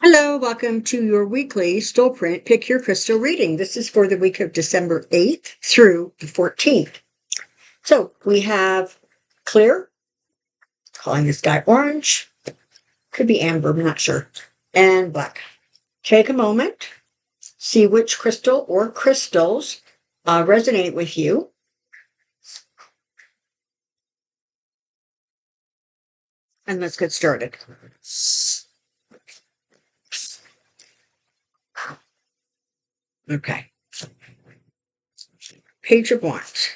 Hello, welcome to your weekly Soulprint Pick Your Crystal reading. This is for the week of December 8th through the 14th. So we have clear, calling the sky orange, could be amber, I'm not sure, and black. Take a moment, see which crystal or crystals resonate with you. And let's get started. Okay. Page of Wands.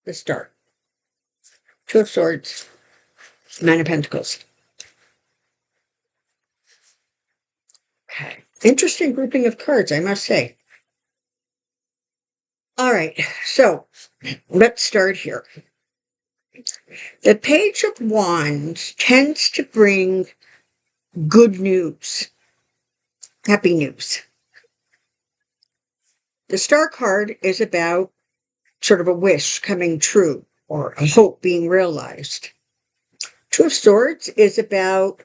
Let's start. Two of Swords, Nine of Pentacles. Okay. Interesting grouping of cards, I must say. All right, so let's start here. The Page of Wands tends to bring good news, happy news. The Star card is about sort of a wish coming true or a hope being realized. Two of Swords is about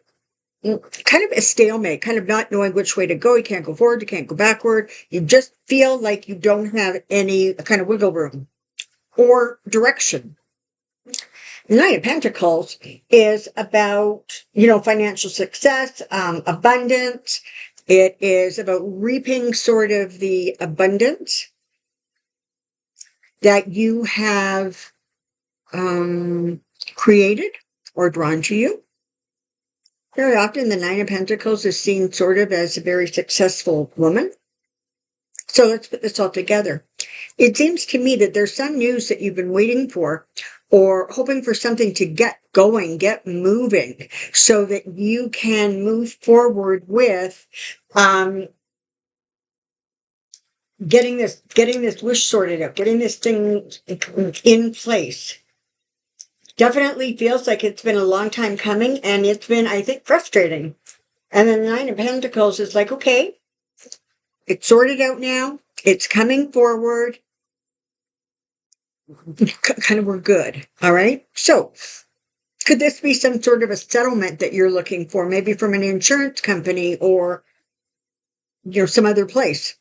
kind of a stalemate, kind of not knowing which way to go. You can't go forward, you can't go backward. You just feel like you don't have any kind of wiggle room or direction. The Knight of Pentacles is about, financial success, abundance. It is about reaping sort of the abundance that you have created or drawn to you. Very often the Nine of Pentacles is seen sort of as a very successful woman. So let's put this all together. It seems to me that there's some news that you've been waiting for or hoping for something to get going, get moving, so that you can move forward with getting this wish sorted out, getting this thing in place. Definitely feels like it's been a long time coming, and it's been, I think, frustrating. And then the Nine of Pentacles is like, okay, it's sorted out now. It's coming forward. Kind of, we're good. All right. So could this be some sort of a settlement that you're looking for, maybe from an insurance company or, some other place?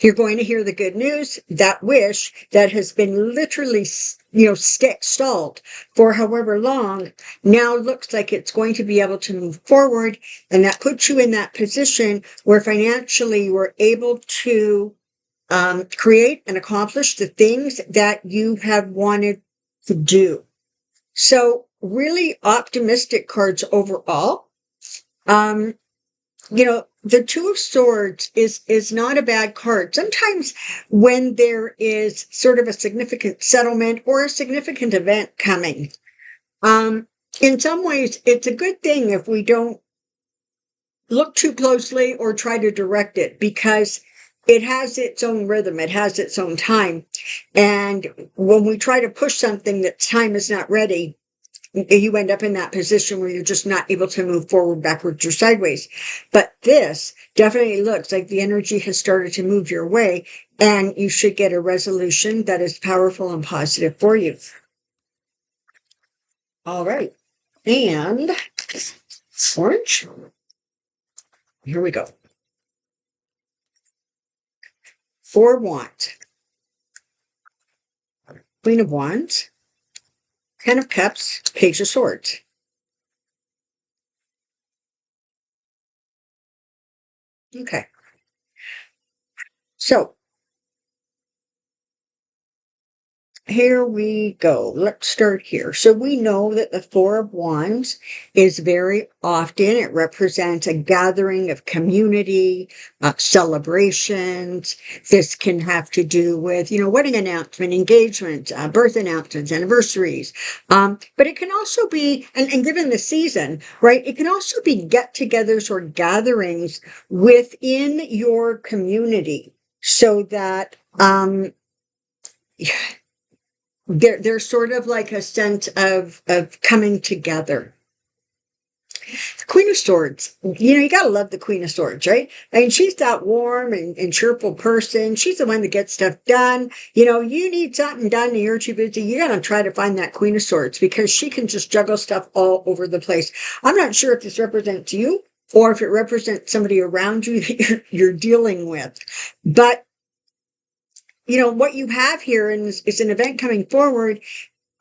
You're going to hear the good news. That wish that has been literally, stalled for however long now looks like it's going to be able to move forward. And that puts you in that position where financially you are able to create and accomplish the things that you have wanted to do. So really optimistic cards overall. The Two of Swords is not a bad card. Sometimes when there is sort of a significant settlement or a significant event coming, in some ways it's a good thing if we don't look too closely or try to direct it, because it has its own rhythm. It has its own time. And when we try to push something that time is not ready, you end up in that position where you're just not able to move forward, backwards, or sideways. But this definitely looks like the energy has started to move your way, and you should get a resolution that is powerful and positive for you. All right. And orange. Here we go. Four of Wands. Queen of Wands. Ten of Cups. Page of Swords. Okay. So here we go. Let's start here. So we know that the Four of Wands is very often, it represents a gathering of community, celebrations. This can have to do with, wedding announcement, engagements, birth announcements, anniversaries. But it can also be, and given the season, right, it can also be get-togethers or gatherings within your community, so that, there's sort of like a sense of coming together. The Queen of Swords, you got to love the Queen of Swords, right? I mean, she's that warm and cheerful person. She's the one that gets stuff done. You need something done and you're too busy. You got to try to find that Queen of Swords because she can just juggle stuff all over the place. I'm not sure if this represents you or if it represents somebody around you that you're dealing with. But, what you have here is an event coming forward,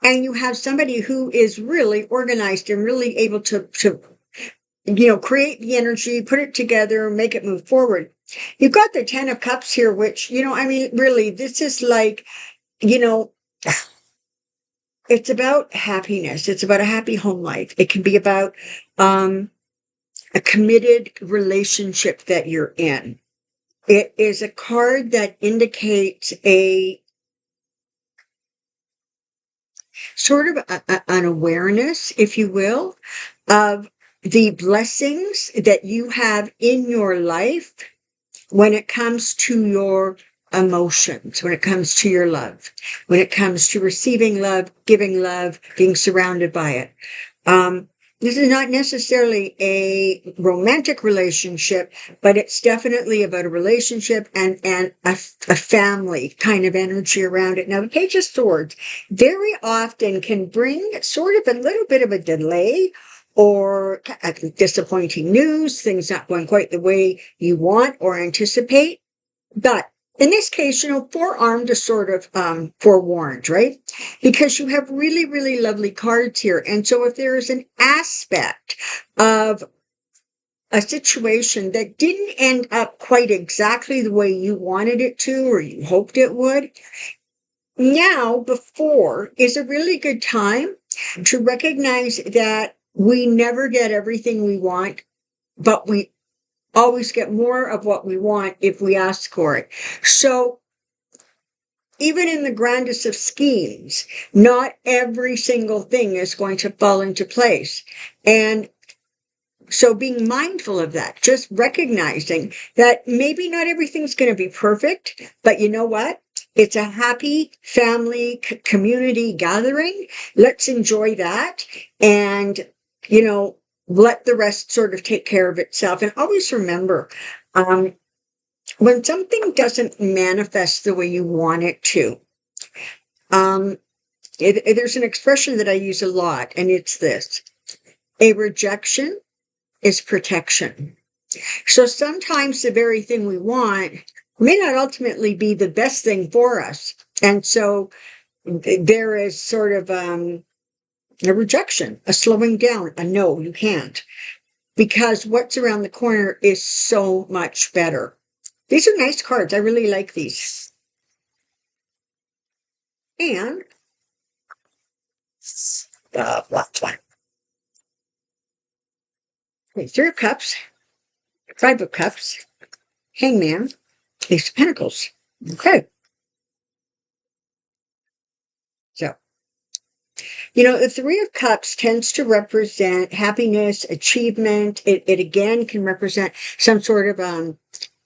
and you have somebody who is really organized and really able to create the energy, put it together, make it move forward. You've got the 10 of Cups here, which, really, this is like, it's about happiness. It's about a happy home life. It can be about a committed relationship that you're in. It is a card that indicates a sort of an awareness, if you will, of the blessings that you have in your life when it comes to your emotions, when it comes to your love, when it comes to receiving love, giving love, being surrounded by it. This is not necessarily a romantic relationship, but it's definitely about a relationship and a family kind of energy around it. Now, the Page of Swords very often can bring sort of a little bit of a delay or disappointing news, things not going quite the way you want or anticipate. But in this case, forearmed is sort of forewarned, right? Because you have really, really lovely cards here. And so if there is an aspect of a situation that didn't end up quite exactly the way you wanted it to or you hoped it would, now before is a really good time to recognize that we never get everything we want, but we always get more of what we want if we ask for it. So even in the grandest of schemes, not every single thing is going to fall into place. And so being mindful of that, just recognizing that maybe not everything's going to be perfect, but you know what? It's a happy family community gathering. Let's enjoy that. And, let the rest sort of take care of itself. And always remember, when something doesn't manifest the way you want it to, there's an expression that I use a lot, and it's this: a rejection is protection. So sometimes the very thing we want may not ultimately be the best thing for us. And so there is sort of a rejection, a slowing down, a no, you can't. Because what's around the corner is so much better. These are nice cards. I really like these. And the last one. Okay, 3 of Cups, 5 of Cups, Hangman, Ace of Pentacles. Okay. So, the 3 of Cups tends to represent happiness, achievement. It again can represent some sort of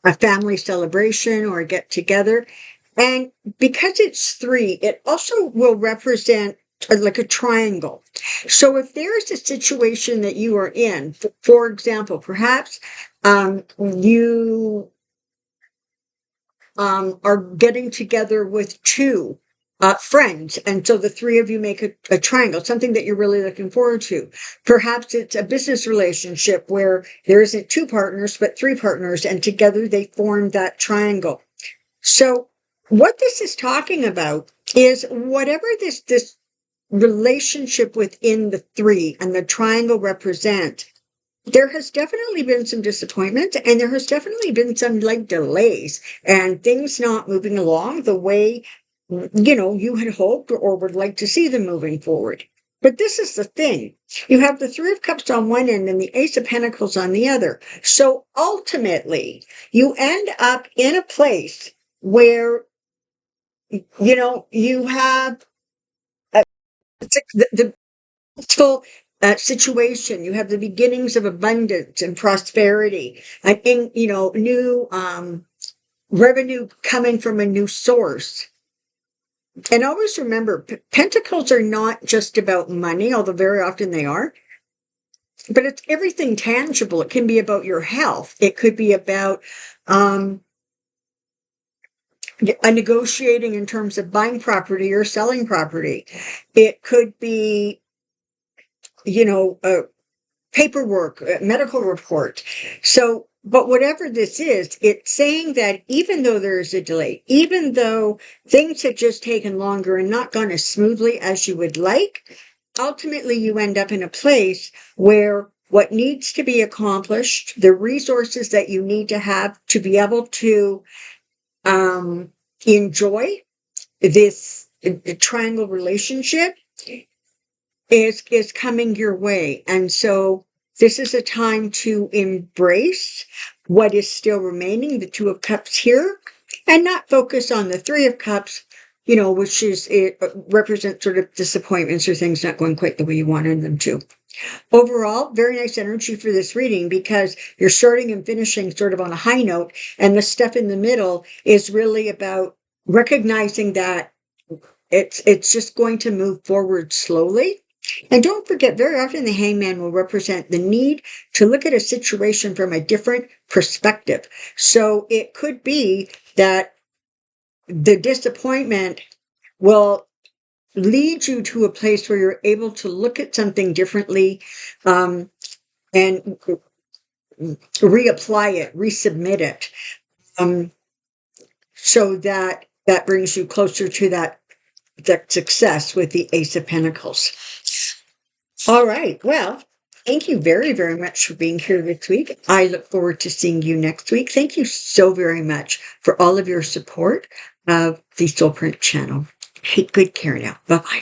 a family celebration or a get together. And because it's 3, it also will represent like a triangle. So if there is a situation that you are in, for example, perhaps you are getting together with 2 friends, and so the 3 of you make a triangle, something that you're really looking forward to. Perhaps it's a business relationship where there isn't 2 partners, but 3 partners, and together they form that triangle. So what this is talking about is whatever this relationship within the 3 and the triangle represent, there has definitely been some disappointment, and there has definitely been some delays and things not moving along the way you had hoped or would like to see them moving forward. But this is the thing: you have the 3 of Cups on one end and the Ace of Pentacles on the other. So ultimately you end up in a place where you have the peaceful situation. You have the beginnings of abundance and prosperity, and new revenue coming from a new source. And always remember, pentacles are not just about money, although very often they are. but it's everything tangible. It can be about your health. It could be about negotiating in terms of buying property or selling property. It could be, paperwork, medical report. So, but whatever this is, it's saying that even though there is a delay, even though things have just taken longer and not gone as smoothly as you would like, ultimately you end up in a place where what needs to be accomplished, the resources that you need to have to be able to enjoy this triangle relationship is coming your way. And so this is a time to embrace what is still remaining, the Two of Cups here, and not focus on the Three of Cups, which it represents sort of disappointments or things not going quite the way you wanted them to. Overall, very nice energy for this reading because you're starting and finishing sort of on a high note, and the stuff in the middle is really about recognizing that it's just going to move forward slowly. And don't forget, very often the hangman will represent the need to look at a situation from a different perspective. So it could be that the disappointment will lead you to a place where you're able to look at something differently and reapply it, resubmit it, so that brings you closer to that success with the Ace of Pentacles. All right. Well, thank you very, very much for being here this week. I look forward to seeing you next week. Thank you so very much for all of your support of the Soulprint channel. Take good care now. Bye-bye.